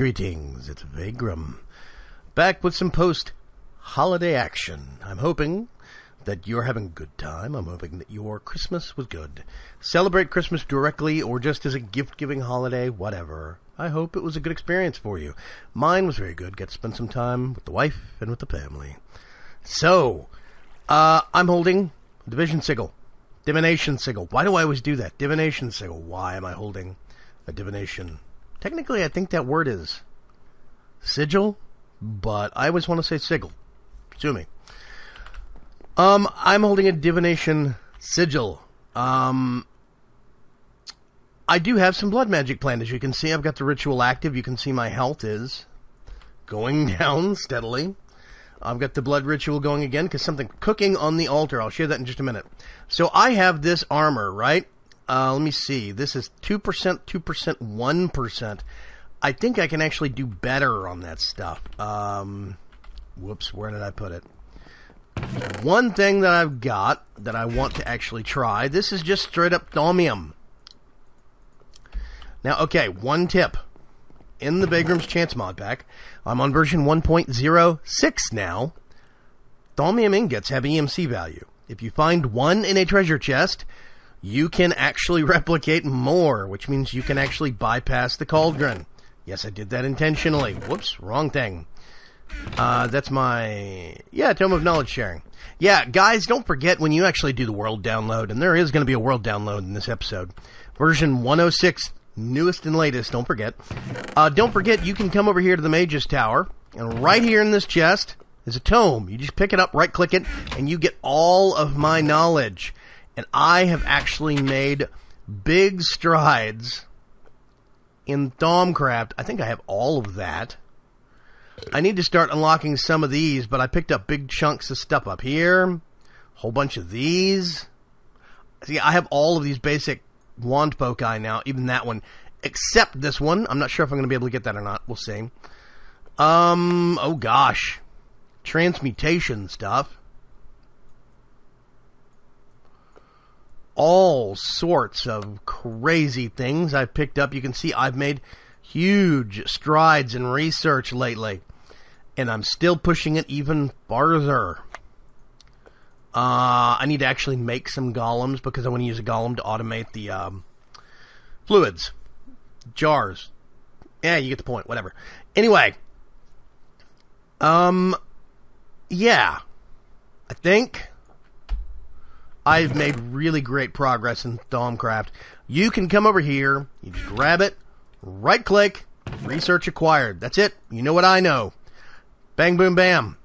Greetings, it's Vaygrim, back with some post-holiday action. I'm hoping that you're having a good time. I'm hoping that your Christmas was good. Celebrate Christmas directly or just as a gift-giving holiday, whatever. I hope it was a good experience for you. Mine was very good. Got to spend some time with the wife and with the family. So, I'm holding Division Sigil. Divination Sigil. Why do I always do that? Divination Sigil. Why am I holding a divination? Technically, I think that word is sigil, but I always want to say sigil. Sue me. I'm holding a divination sigil. I do have some blood magic planned. As you can see, I've got the ritual active. You can see my health is going down steadily. I've got the blood ritual going again because something cooking on the altar. I'll share that in just a minute. So I have this armor, right? Let me see. This is 2%, 2%, 1%. I think I can actually do better on that stuff. Whoops, where did I put it? One thing that I've got that I want to actually try. This is just straight up thaumium. Now, okay, one tip. In the VAYGRIM'S Chance mod pack, I'm on version 1.06 now. Thaumium ingots have EMC value. If you find one in a treasure chest, you can actually replicate more, which means you can actually bypass the cauldron. Yes, I did that intentionally. Whoops, wrong thing. That's my... Yeah, Tome of Knowledge Sharing. Yeah, guys, don't forget when you actually do the world download, and there is going to be a world download in this episode. Version 106, newest and latest, don't forget. Don't forget, you can come over here to the Mage's Tower, and right here in this chest is a tome. You just pick it up, right-click it, and you get all of my knowledge. And I have actually made big strides in Thaumcraft. I think I have all of that. I need to start unlocking some of these, but I picked up big chunks of stuff up here. A whole bunch of these. See, I have all of these basic wand poki now, even that one. Except this one. I'm not sure if I'm going to be able to get that or not. We'll see. Oh gosh. Transmutation stuff. All sorts of crazy things I've picked up. You can see I've made huge strides in research lately. And I'm still pushing it even farther. I need to actually make some golems because I want to use a golem to automate the fluids. Jars. Yeah, you get the point. Whatever. Anyway. Yeah. I think I've made really great progress in Thaumcraft. You can come over here, you just grab it, right-click, research acquired. That's it. You know what I know. Bang, boom, bam.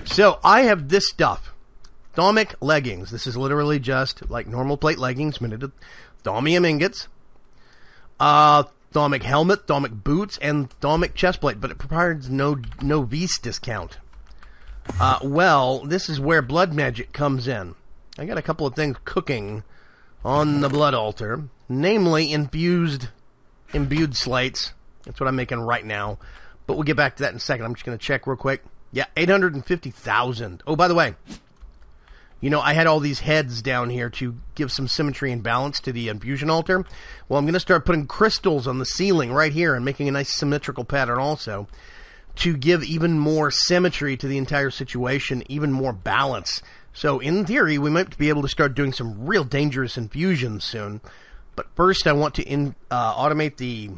So, I have this stuff. Thaumic leggings. This is literally just like normal plate leggings, minted with thaumium ingots. Thaumic helmet, thaumic boots, and thaumic chestplate, but it provides no V's discount. Well, this is where blood magic comes in. I got a couple of things cooking on the blood altar, namely imbued slates. That's what I'm making right now, but we'll get back to that in a second. I'm just going to check real quick. Yeah, 850,000. Oh, by the way, you know, I had all these heads down here to give some symmetry and balance to the infusion altar. Well, I'm going to start putting crystals on the ceiling right here and making a nice symmetrical pattern also to give even more symmetry to the entire situation, even more balance. So, in theory, we might be able to start doing some real dangerous infusions soon. But first, I want to automate the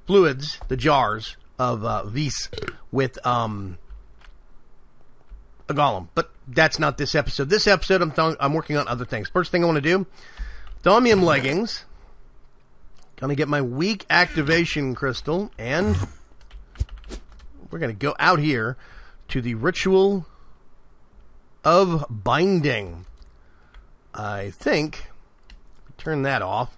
fluids, the jars of Vis with a golem. But that's not this episode. This episode, I'm working on other things. First thing I want to do, thaumium leggings. Gonna get my weak activation crystal, and we're gonna go out here to the ritual of binding. I think turn that off.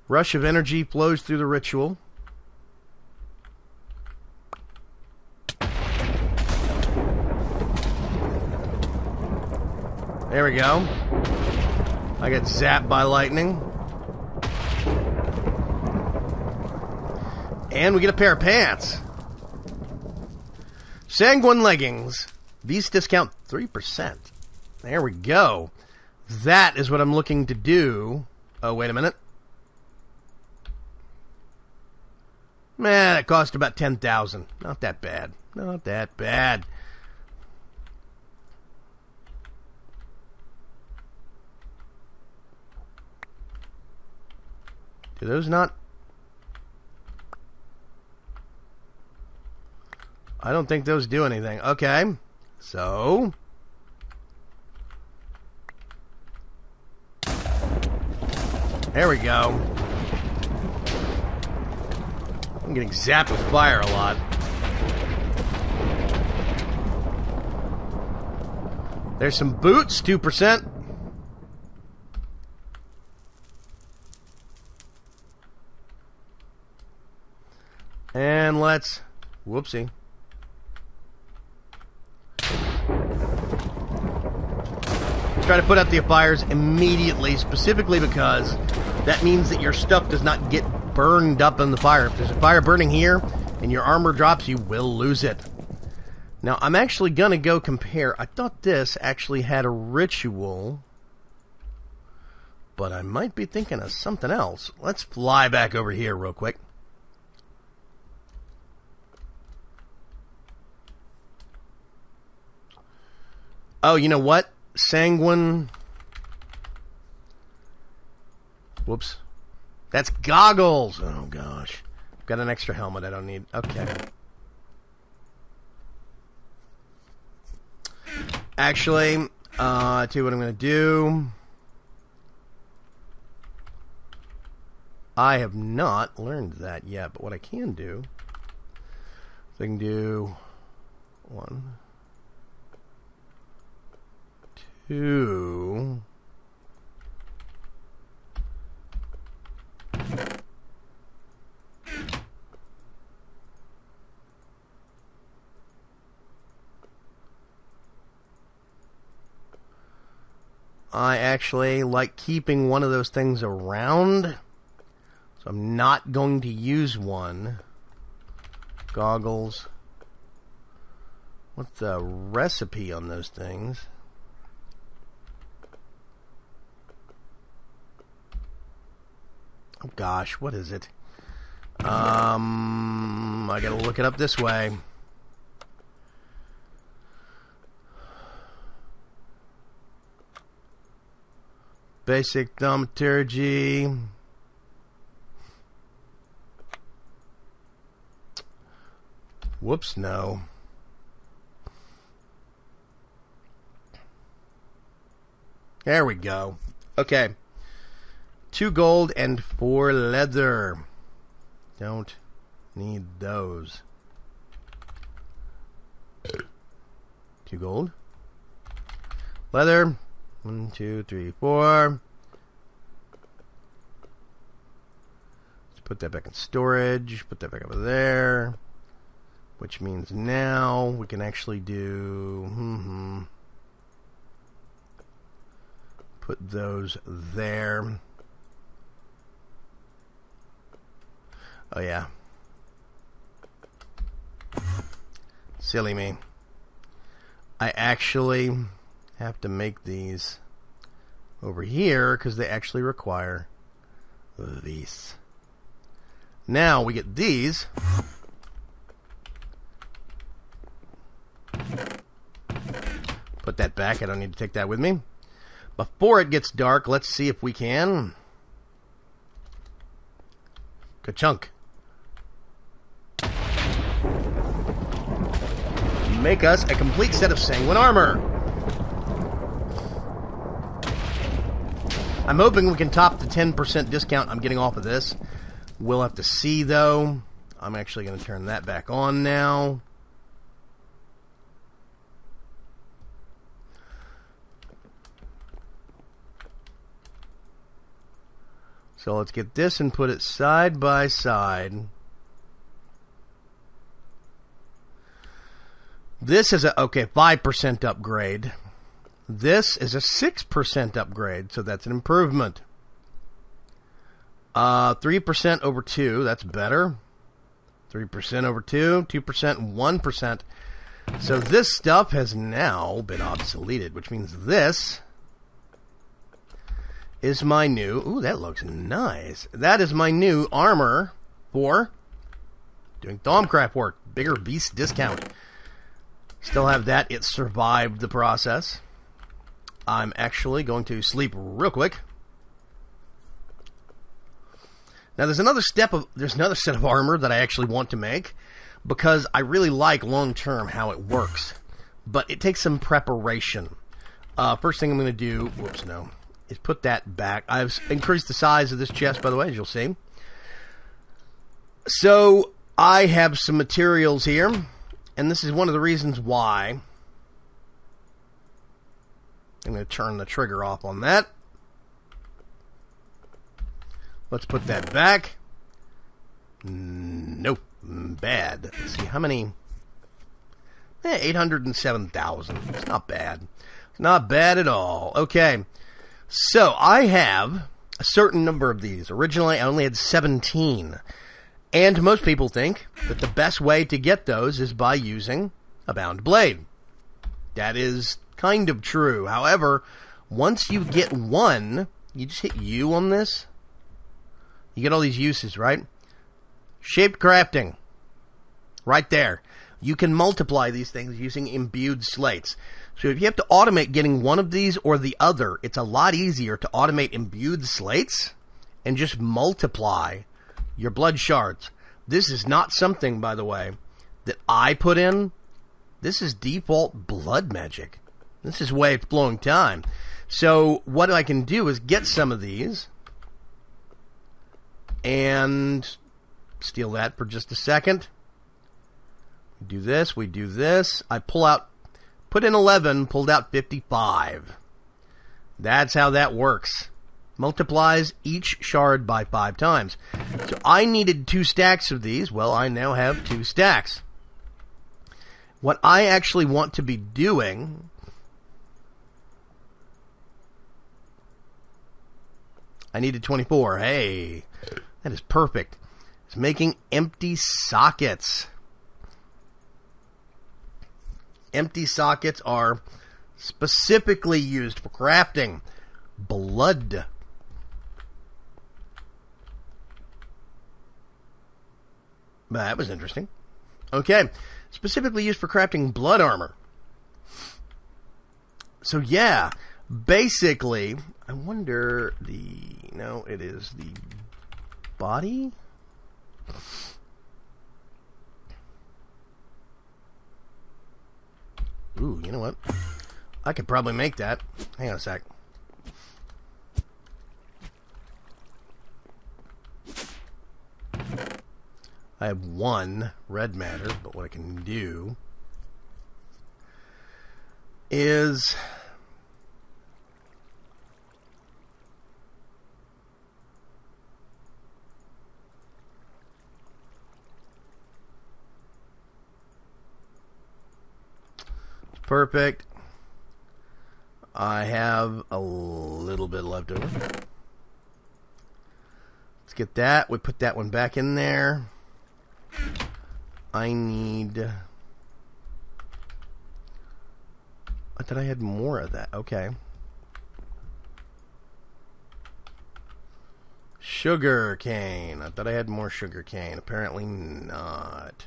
Rush of energy flows through the ritual. There we go. I get zapped by lightning. And we get a pair of pants. Sanguine leggings. These discount 3%. There we go. That is what I'm looking to do. Oh, wait a minute. Man, it cost about 10,000. Not that bad. Not that bad. Do those not... I don't think those do anything. Okay. So... there we go. I'm getting zapped with fire a lot. There's some boots, 2%. And let's... whoopsie. Try to put out the fires immediately, specifically because that means that your stuff does not get burned up in the fire. If there's a fire burning here and your armor drops, you will lose it. Now, I'm actually going to go compare. I thought this actually had a ritual, but I might be thinking of something else. Let's fly back over here real quick. Oh, you know what? Sanguine. Whoops. That's goggles. Oh, gosh. I've got an extra helmet I don't need. Okay. Actually, I'll tell you what I'm going to do. I have not learned that yet, but what I can do is I can do 1, 2... I actually like keeping one of those things around, so I'm not going to use one. Goggles. What's the recipe on those things? Oh gosh, what is it? I gotta look it up this way. Basic thaumaturgy. Whoops, no. There we go. Okay. 2 gold and 4 leather. Don't need those. 2 gold. Leather. 1, 2, 3, 4. Let's put that back in storage. Put that back over there. Which means now we can actually do... Put those there. Oh, yeah. Silly me. I actually have to make these over here because they actually require these. Now we get these. Put that back. I don't need to take that with me. Before it gets dark, let's see if we can. Ka-chunk. Make us a complete set of sanguine armor. I'm hoping we can top the 10% discount I'm getting off of this. We'll have to see, though. I'm actually going to turn that back on now. So let's get this and put it side by side. This is a, okay, 5% upgrade. This is a 6% upgrade, so that's an improvement. 3% over 2, that's better. 3% over 2, 2% and 1%. So this stuff has now been obsoleted, which means this is my new... Ooh, that looks nice. That is my new armor for doing Thaumcraft work. Bigger beast discount. Still have that. It survived the process. I'm actually going to sleep real quick. Now there's another set of armor that I actually want to make because I really like long term how it works, but it takes some preparation. First thing I'm going to do, is put that back. I've increased the size of this chest, by the way, as you'll see. So I have some materials here, and this is one of the reasons why I'm going to turn the trigger off on that. Let's put that back. Nope. Bad. Let's see, how many? 807,000. It's not bad. It's not bad at all. Okay. So, I have a certain number of these. Originally, I only had 17. And most people think that the best way to get those is by using a bound blade. That is kind of true. However, once you get one, you just hit U on this. You get all these uses, right? Shaped crafting. Right there. You can multiply these things using imbued slates. So if you have to automate getting one of these or the other, it's a lot easier to automate imbued slates and just multiply your blood shards. This is not something, by the way, that I put in. This is default blood magic. This is the way it's blowing time. So what I can do is get some of these and steal that for just a second. We do this, we do this. I put in 11, pulled out 55. That's how that works. Multiplies each shard by 5 times. So I needed 2 stacks of these. Well, I now have 2 stacks. What I actually want to be doing I needed 24. Hey, that is perfect. It's making empty sockets. Empty sockets are specifically used for crafting blood. That was interesting. Okay, specifically used for crafting blood armor. So yeah, basically, I wonder no, it is the body? Ooh, you know what? I could probably make that. Hang on a sec. I have 1 red matter, but what I can do is perfect. I have a little bit left over. Let's get that. We put that one back in there. I need... I thought I had more of that. Okay. Sugar cane. I thought I had more sugar cane. Apparently not.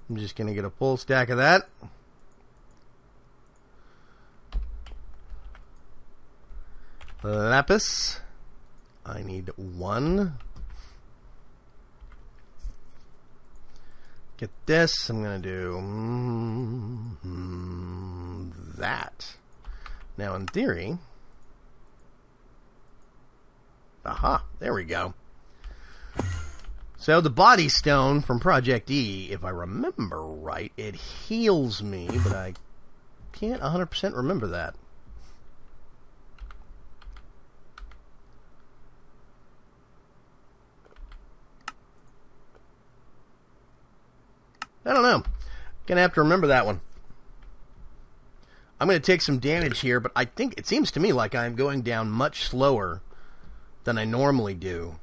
I'm just going to get a full stack of that. Lapis. I need 1. Get this. I'm going to do that. Now, in theory... Aha. There we go. So the body stone from Project E, if I remember right, it heals me, but I can't 100% remember that. I don't know. Gonna have to remember that one. I'm gonna take some damage here, but I think it seems to me like I'm going down much slower than I normally do.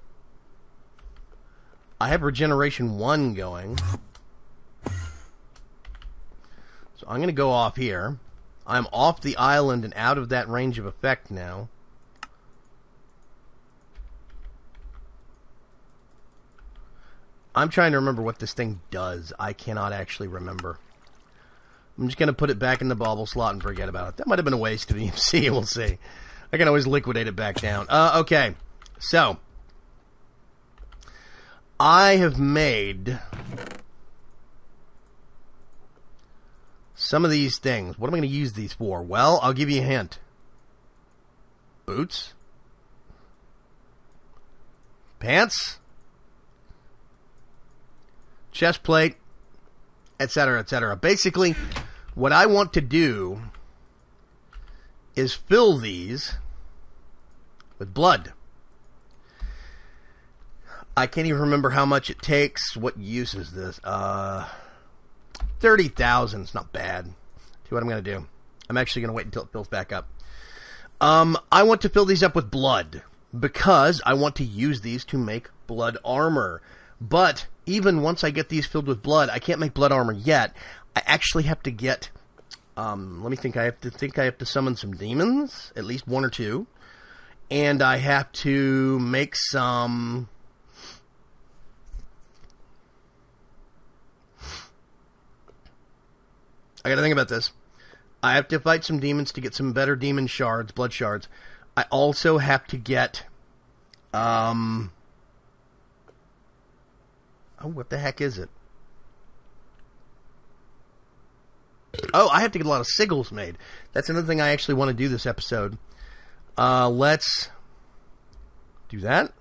I have regeneration 1 going. So I'm going to go off here. I'm off the island and out of that range of effect now. I'm trying to remember what this thing does. I cannot actually remember. I'm just going to put it back in the bauble slot and forget about it. That might have been a waste of EMC. We'll see. I can always liquidate it back down. Okay. So, I have made some of these things. What am I going to use these for? Well, I'll give you a hint. Boots. Pants. Chest plate. Etc., etc. Basically, what I want to do is fill these with blood. I can't even remember how much it takes. What use is this? 30,000. It's not bad. See what I'm going to do. I'm actually going to wait until it fills back up. I want to fill these up with blood because I want to use these to make blood armor. But even once I get these filled with blood, I can't make blood armor yet. I actually have to get... let me think. I have to summon some demons, at least one or two. And I have to make some... I gotta think about this. I have to fight some demons to get some better demon shards, blood shards. I also have to get... oh, what the heck is it? Oh, I have to get a lot of sigils made. That's another thing I actually want to do this episode. Let's do that.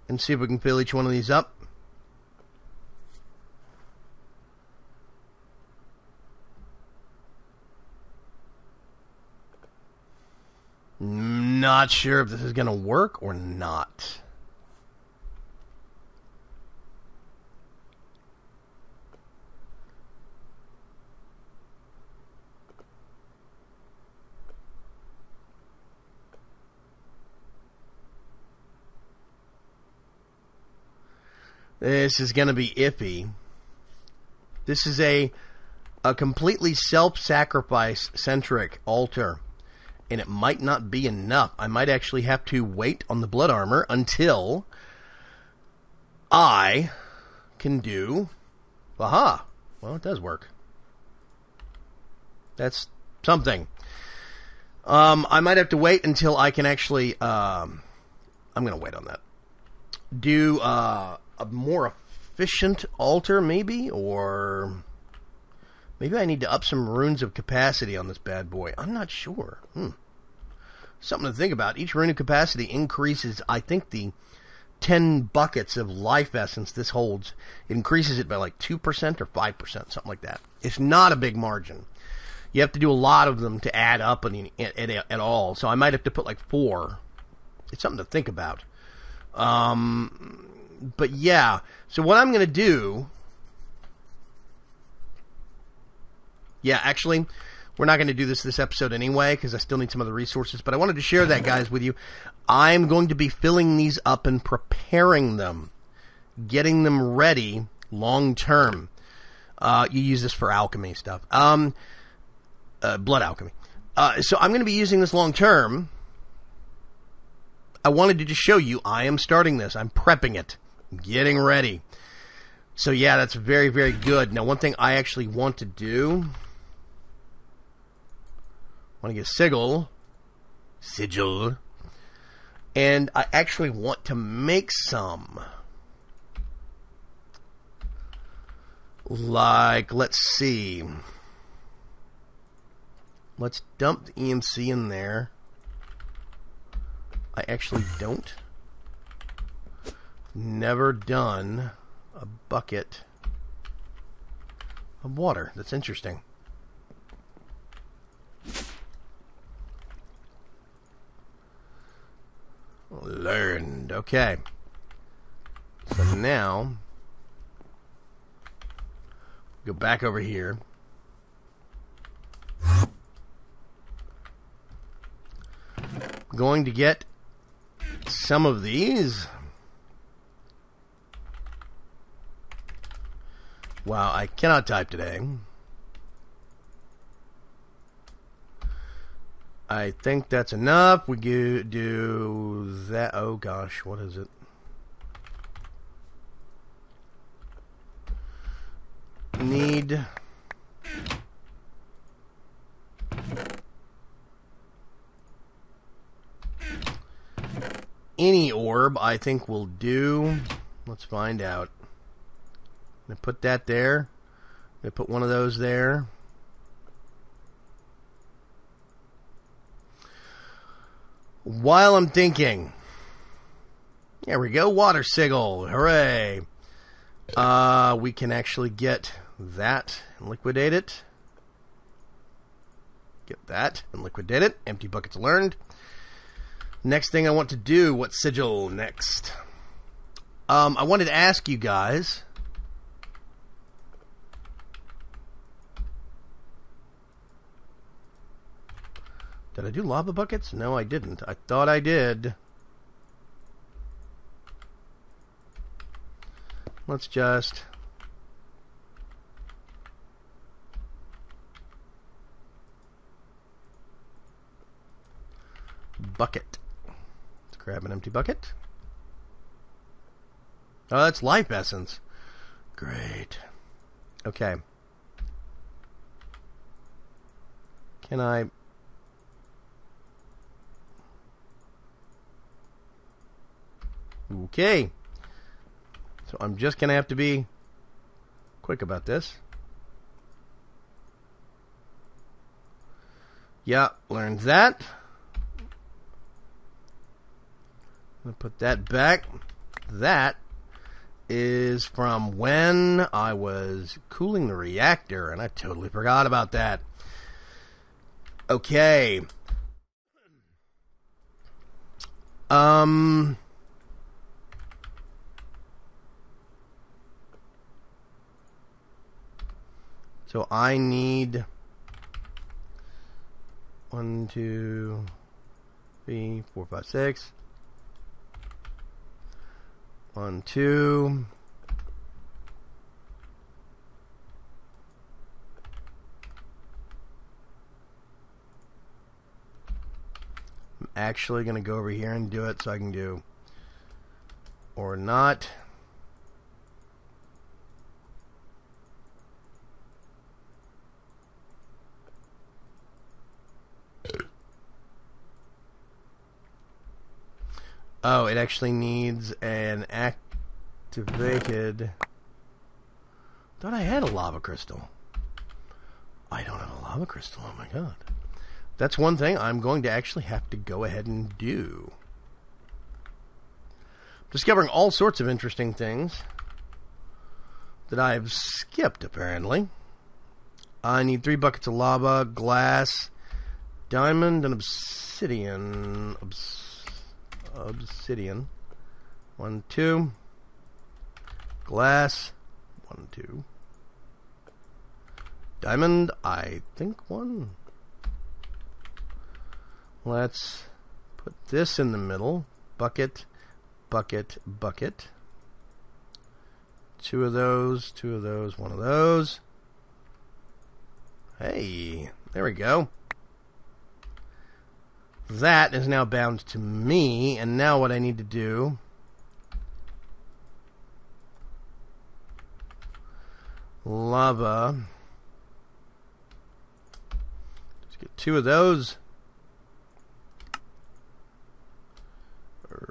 And see if we can fill each one of these up. Not sure if this is going to work or not. This is going to be iffy. This is a completely self-sacrifice centric altar. And it might not be enough. I might actually have to wait on the blood armor until I can do... Aha! Well, it does work. That's something. I might have to wait until I can actually... I'm going to wait on that. Do a more efficient altar, maybe? Or... maybe I need to up some runes of capacity on this bad boy. I'm not sure. Something to think about. Each rune of capacity increases, I think, the 10 buckets of life essence this holds. It increases it by like 2% or 5%, something like that. It's not a big margin. You have to do a lot of them to add up at all. So I might have to put like 4. It's something to think about. But yeah. So what I'm going to do... yeah, actually, we're not going to do this episode anyway because I still need some other resources. But I wanted to share that, guys, with you. I'm going to be filling these up and preparing them, getting them ready long term. You use this for alchemy stuff, blood alchemy. So I'm going to be using this long term. I wanted to just show you I am starting this. I'm prepping it, getting ready. So yeah, that's very, very good. Now, one thing I actually want to do... I want to get a sigil, and I actually want to make some. Like, let's see. Let's dump the EMC in there. I actually don't. Never done a bucket of water. That's interesting. Learned. Okay. So now, go back over here. Going to get some of these. Wow, I cannot type today. I think that's enough. We do that. Oh gosh, what is it? Need any orb, I think will do. Let's find out. I'm gonna put that there. I'm gonna put one of those there. While I'm thinking, there we go, water sigil, hooray! We can actually get that and liquidate it. Get that and liquidate it. Empty buckets learned. Next thing I want to do, what sigil next? I wanted to ask you guys. Did I do lava buckets? No, I didn't. I thought I did. Let's just... bucket. Let's grab an empty bucket. Oh, that's life essence. Great. Okay. Can I... Okay. So I'm just going to have to be quick about this. Yeah, learned that. I'm going to put that back. That is from when I was cooling the reactor, and I totally forgot about that. Okay. So I need 1, 2, 3, 4, 5, 6. 1, 2. I'm actually going to go over here and do it so I can do or not. Oh, it actually needs an activated... Thought I had a lava crystal. I don't have a lava crystal, oh my god. That's one thing I'm going to actually have to go ahead and do. Discovering all sorts of interesting things that I've skipped, apparently. I need 3 buckets of lava, glass, diamond, and obsidian. Obsidian. 1, 2. Glass. 1, 2. Diamond, I think 1. Let's put this in the middle. Bucket, bucket, bucket. 2 of those, 2 of those, 1 of those. Hey, there we go. That is now bound to me, and now what I need to do... Lava. Let's get 2 of those.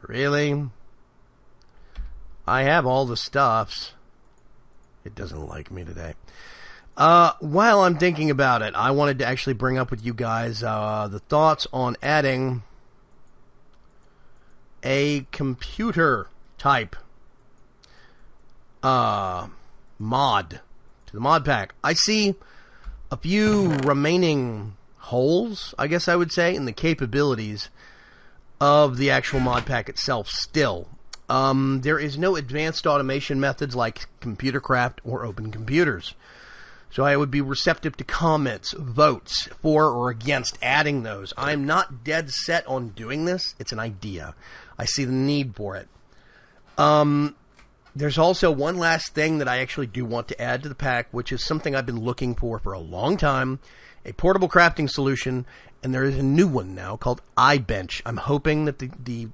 Really? I have all the stuffs. It doesn't like me today. While I'm thinking about it, I wanted to actually bring up with you guys the thoughts on adding a computer type mod to the mod pack. I see a few remaining holes, I guess I would say, in the capabilities of the actual mod pack itself still. There is no advanced automation methods like ComputerCraft or Open Computers. So I would be receptive to comments, votes, for or against adding those. I'm not dead set on doing this. It's an idea. I see the need for it. There's also one last thing that I actually do want to add to the pack, which is something I've been looking for a long time, a portable crafting solution, and there is a new one now called iBench. I'm hoping that the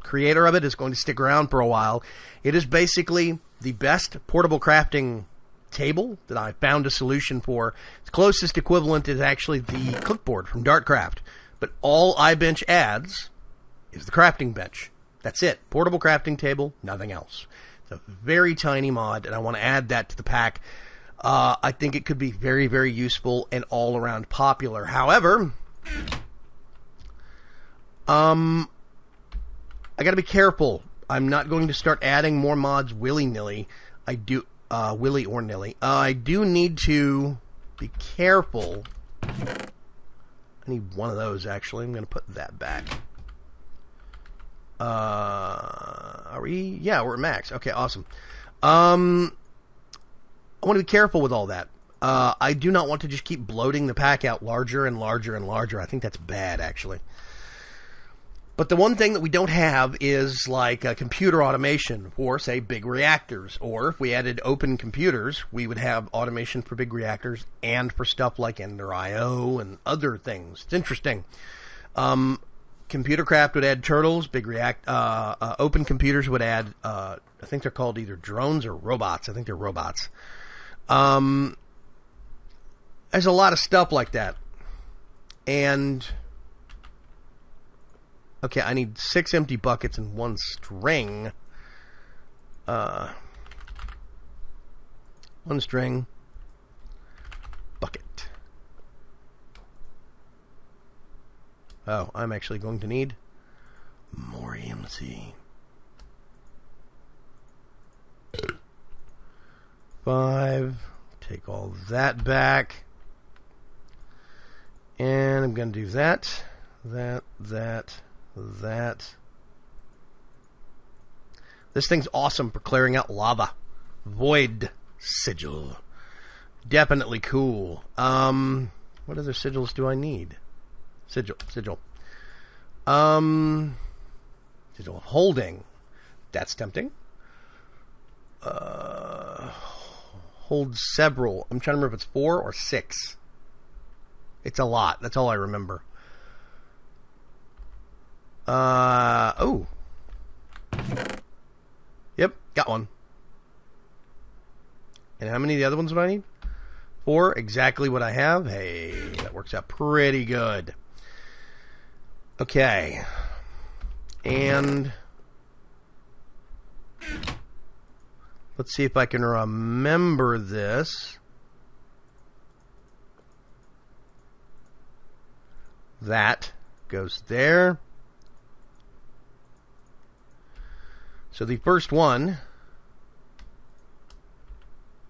creator of it is going to stick around for a while. It is basically the best portable crafting table that I found a solution for. Its closest equivalent is actually the clipboard from Dartcraft, but all iBench adds is the crafting bench. That's it. Portable crafting table, nothing else. It's a very tiny mod, and I want to add that to the pack. I think it could be very, very useful and all around popular. However, I got to be careful. I'm not going to start adding more mods willy-nilly. Willy or nilly. I do need to be careful. I need one of those, actually. I'm going to put that back. Are we? Yeah, we're at max. Okay, awesome. I want to be careful with all that. I do not want to just keep bloating the pack out larger and larger and larger. I think that's bad, actually. But the one thing that we don't have is like computer automation for, say, big reactors. Or if we added open computers, we would have automation for big reactors and for stuff like Ender IO and other things. It's interesting. Computer craft would add turtles. Open computers would add, I think they're called either drones or robots. I think they're robots. There's a lot of stuff like that. And okay, I need 6 empty buckets and 1 string. 1 string. Bucket. Oh, I'm actually going to need more EMC. 5. Take all that back. And I'm going to do that. That. This thing's awesome for clearing out lava. Void sigil. Definitely cool. What other sigils do I need? Sigil. Sigil of holding. That's tempting. Hold several. I'm trying to remember if it's 4 or 6. It's a lot. That's all I remember. Oh. Yep, got one. And how many of the other ones do I need? 4, exactly what I have. Hey, that works out pretty good. Okay. And let's see if I can remember this. That goes there. So the first one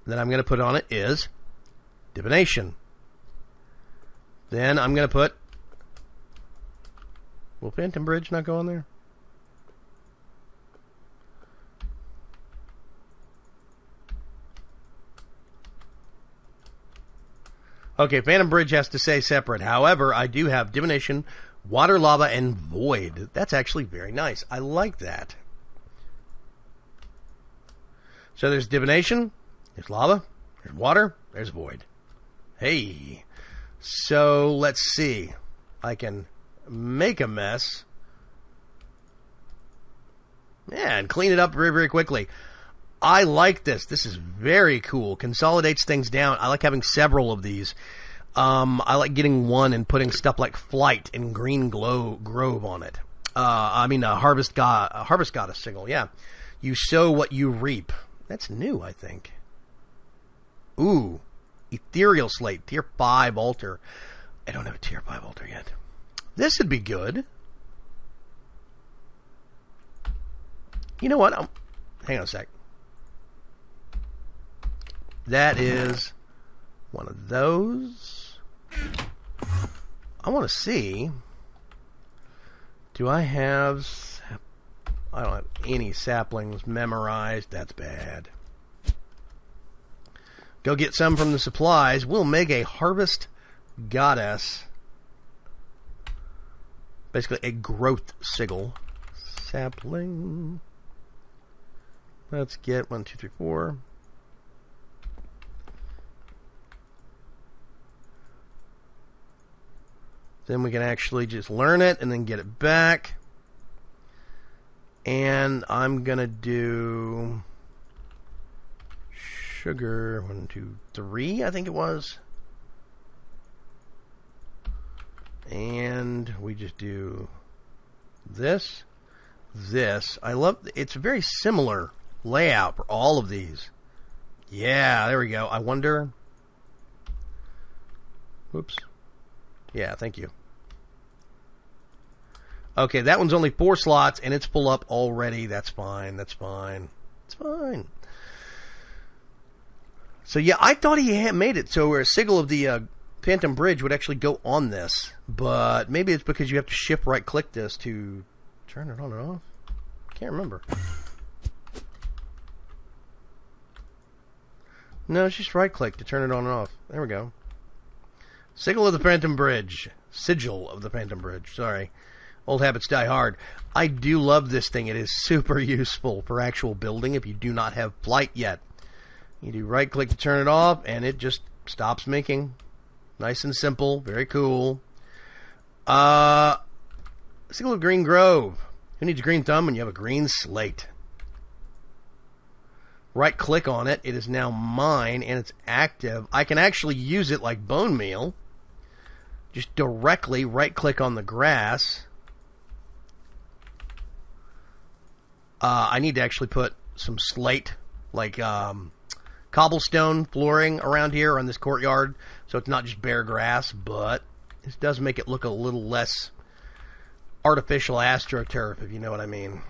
that I'm going to put on it is divination. Then I'm going to put... Will Phantom Bridge not go on there? Okay, Phantom Bridge has to stay separate. However, I do have divination, water, lava, and void. That's actually very nice. I like that. So there's divination, there's lava, there's water, there's void. Hey. So let's see. I can make a mess. Yeah, and clean it up very, very quickly. I like this. This is very cool. Consolidates things down. I like having several of these. I like getting one and putting stuff like Flight and Green Grove on it. Harvest Goddess Sigil. Yeah. You sow what you reap. That's new, I think. Ooh. Ethereal Slate. Tier 5 altar. I don't have a Tier 5 altar yet. This would be good. You know what? Hang on a sec. That is one of those. I want to see. Do I have... I don't have any saplings memorized. That's bad. Go get some from the supplies. We'll make a Harvest Goddess. Basically a growth sigil. Sapling. Let's get 1, 2, 3, 4. Then we can actually just learn it and then get it back. And I'm going to do sugar 1, 2, 3, I think it was. And we just do this, this. I love, it's a very similar layout for all of these. Yeah, there we go. I wonder. Whoops. Yeah, thank you. Okay, that one's only 4 slots, and it's full up already. That's fine. That's fine. It's fine. So, yeah, I thought he had made it so a sigil of the Phantom Bridge would actually go on this. But maybe it's because you have to shift right-click this to turn it on and off. Can't remember. No, it's just right-click to turn it on and off. There we go. Sigil of the Phantom Bridge. Sigil of the Phantom Bridge. Sorry. Old habits die hard. I do love this thing. It is super useful for actual building if you do not have flight yet. You do right-click to turn it off, and it just stops making. Nice and simple. Very cool. Sigil of Green Grove. Who needs a green thumb when you have a green slate? Right-click on it. It is now mine, and it's active. I can actually use it like bone meal. Just directly right-click on the grass. I need to actually put some slate, like cobblestone flooring around here on this courtyard, so it's not just bare grass, but this does make it look a little less artificial astroturf, if you know what I mean.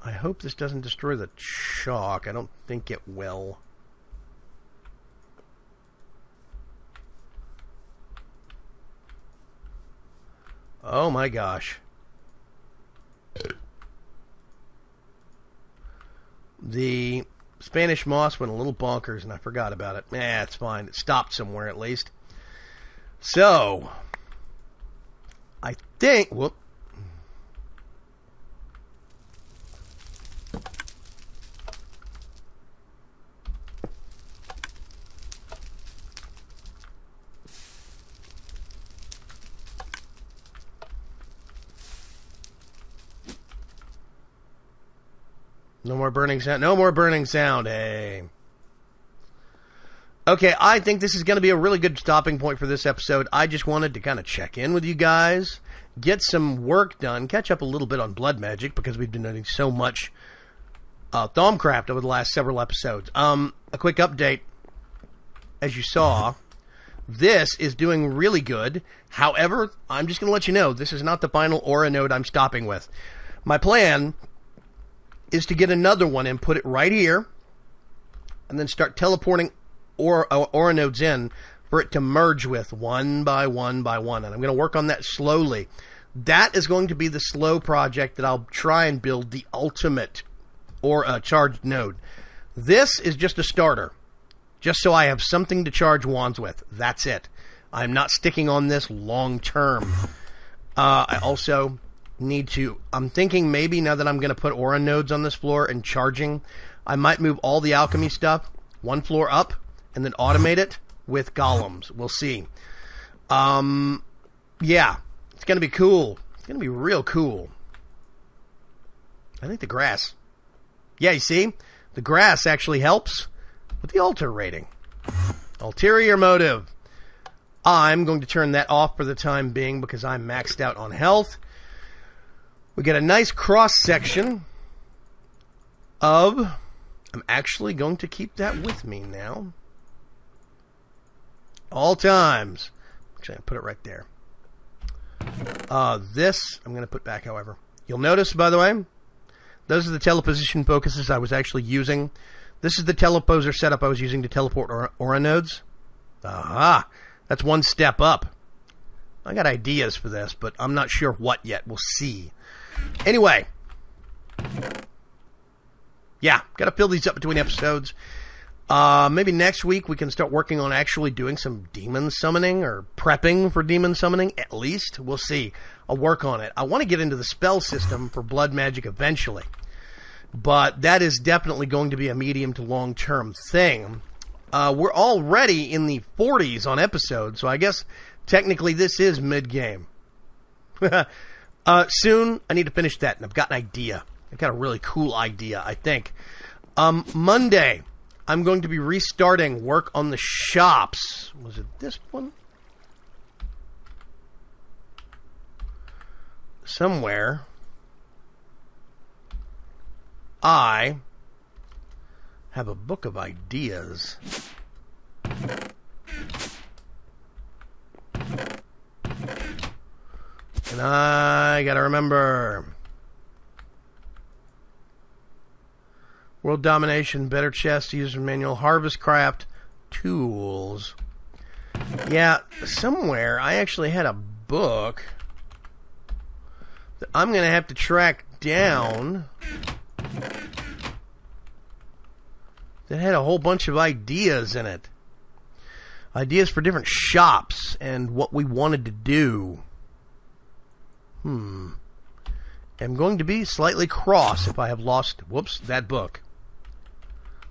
I hope this doesn't destroy the chalk. I don't think it will. Oh my gosh. The Spanish moss went a little bonkers and I forgot about it. It's fine. It stopped somewhere at least. So, I think... Whoop. No more burning sound. No more burning sound. Hey. Okay, I think this is going to be a really good stopping point for this episode. I just wanted to kind of check in with you guys, get some work done, catch up a little bit on blood magic because we've been doing so much Thaumcraft over the last several episodes. A quick update. As you saw, this is doing really good. However, I'm just going to let you know, this is not the final aura node I'm stopping with. My plan is to get another one and put it right here and then start teleporting aura nodes in for it to merge with one by one by one. And I'm going to work on that slowly. That is going to be the slow project that I'll try and build the ultimate charged node. This is just a starter, just so I have something to charge wands with. That's it. I'm not sticking on this long term. I also need to... I'm thinking maybe now that I'm going to put aura nodes on this floor and charging, I might move all the alchemy stuff one floor up and then automate it with golems. We'll see. Yeah, it's going to be cool. It's going to be real cool. I think the grass... Yeah, you see? The grass actually helps with the altar rating. Ulterior motive. I'm going to turn that off for the time being because I'm maxed out on health. We get a nice cross-section of... I'm actually going to keep that with me now. All times. Actually, I'll put it right there. This, I'm going to put back, however. You'll notice, by the way, those are the teleposition focuses I was actually using. This is the teleposer setup I was using to teleport aura nodes. Aha! That's one step up. I got ideas for this, but I'm not sure what yet. We'll see. Anyway. Yeah, got to fill these up between episodes. Maybe next week we can start working on actually doing some demon summoning or prepping for demon summoning, at least. We'll see. I'll work on it. I want to get into the spell system for blood magic eventually, but that is definitely going to be a medium to long-term thing. We're already in the 40s on episodes, so I guess technically this is mid-game. Soon, I need to finish that, and I've got an idea. I've got a really cool idea, I think. Monday, I'm going to be restarting work on the shops. Was it this one? Somewhere. I have a book of ideas. And I gotta remember. World domination, better chest, user manual, harvest craft, tools. Yeah, somewhere I actually had a book that I'm gonna have to track down that had a whole bunch of ideas in it. Ideas for different shops and what we wanted to do. I'm going to be slightly cross if I have lost, that book.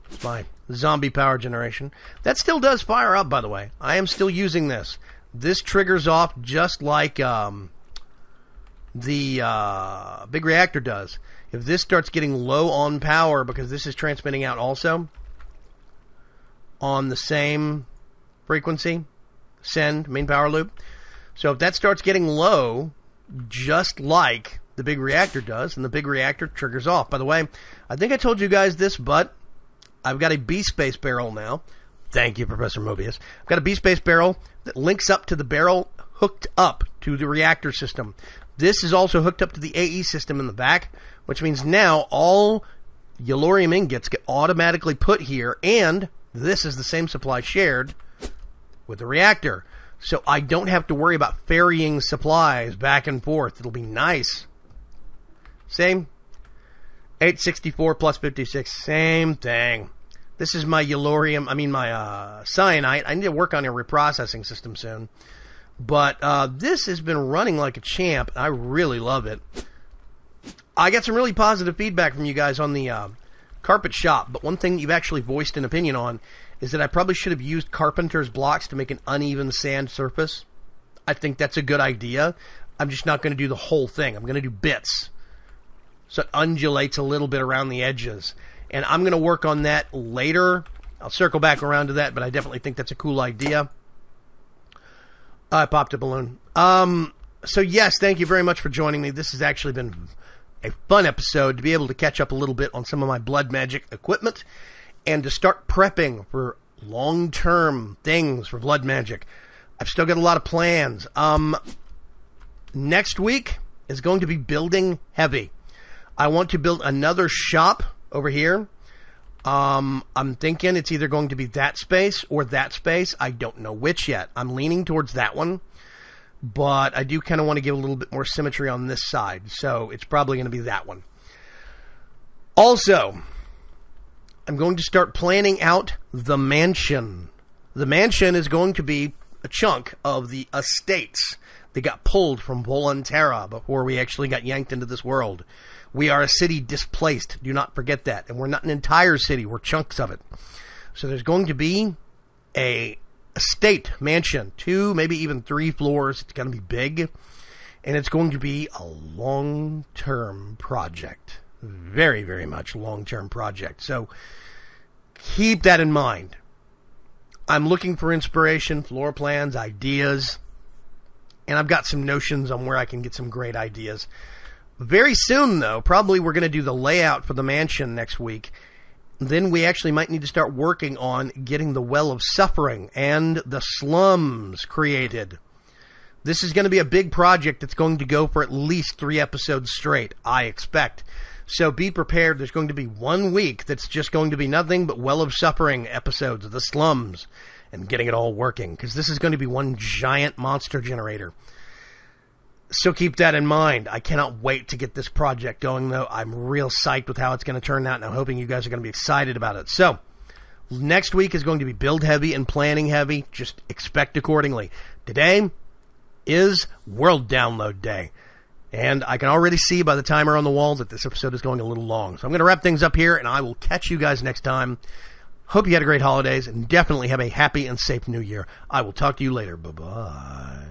It's my zombie power generation. That still does fire up, by the way. I am still using this. This triggers off just like the big reactor does. If this starts getting low on power, because this is transmitting out also on the same frequency, send, main power loop. So if that starts getting low, just like the big reactor does, and the big reactor triggers off. By the way, I think I told you guys this, but I've got a B-Space barrel now. Thank you, Professor Mobius. I've got a B-Space barrel that links up to the barrel hooked up to the reactor system. This is also hooked up to the AE system in the back, which means now all Yellorium ingots get automatically put here, and this is the same supply shared with the reactor. So I don't have to worry about ferrying supplies back and forth. It'll be nice. Same. 864 plus 56. Same thing. This is my Yellorium, my cyanite. I need to work on a reprocessing system soon. But this has been running like a champ. I really love it. I got some really positive feedback from you guys on the carpet shop. But one thing you've actually voiced an opinion on is that I probably should have used carpenter's blocks to make an uneven sand surface. I think that's a good idea. I'm just not going to do the whole thing. I'm going to do bits. So it undulates a little bit around the edges. And I'm going to work on that later. I'll circle back around to that, but I definitely think that's a cool idea. I popped a balloon. So yes, thank you very much for joining me. This has actually been a fun episode to be able to catch up a little bit on some of my blood magic equipment and to start prepping for long-term things for blood magic. I've still got a lot of plans. Next week is going to be building heavy. I want to build another shop over here. I'm thinking it's either going to be that space or that space. I don't know which yet. I'm leaning towards that one. But I do kind of want to give a little bit more symmetry on this side. So it's probably going to be that one. Also, I'm going to start planning out the mansion. The mansion is going to be a chunk of the estates that got pulled from Volunterra before we actually got yanked into this world. We are a city displaced. Do not forget that. And we're not an entire city. We're chunks of it. So there's going to be a estate mansion, 2, maybe even 3 floors. It's going to be big. And it's going to be a long-term project. Very, very much long-term project. So keep that in mind. I'm looking for inspiration, floor plans, ideas. And I've got some notions on where I can get some great ideas. Very soon, though, probably we're going to do the layout for the mansion next week. Then we actually might need to start working on getting the Well of Suffering and the slums created. This is going to be a big project that's going to go for at least 3 episodes straight, I expect. So be prepared. There's going to be 1 week that's just going to be nothing but Well of Suffering episodes of the slums and getting it all working, because this is going to be one giant monster generator. So keep that in mind. I cannot wait to get this project going, though. I'm real psyched with how it's going to turn out, and I'm hoping you guys are going to be excited about it. So, Next week is going to be build heavy and planning heavy. Just expect accordingly. Today is World Download Day. And I can already see by the timer on the walls that this episode is going a little long. So I'm going to wrap things up here, and I will catch you guys next time. Hope you had a great holidays, and definitely have a happy and safe new year. I will talk to you later. Bye-bye.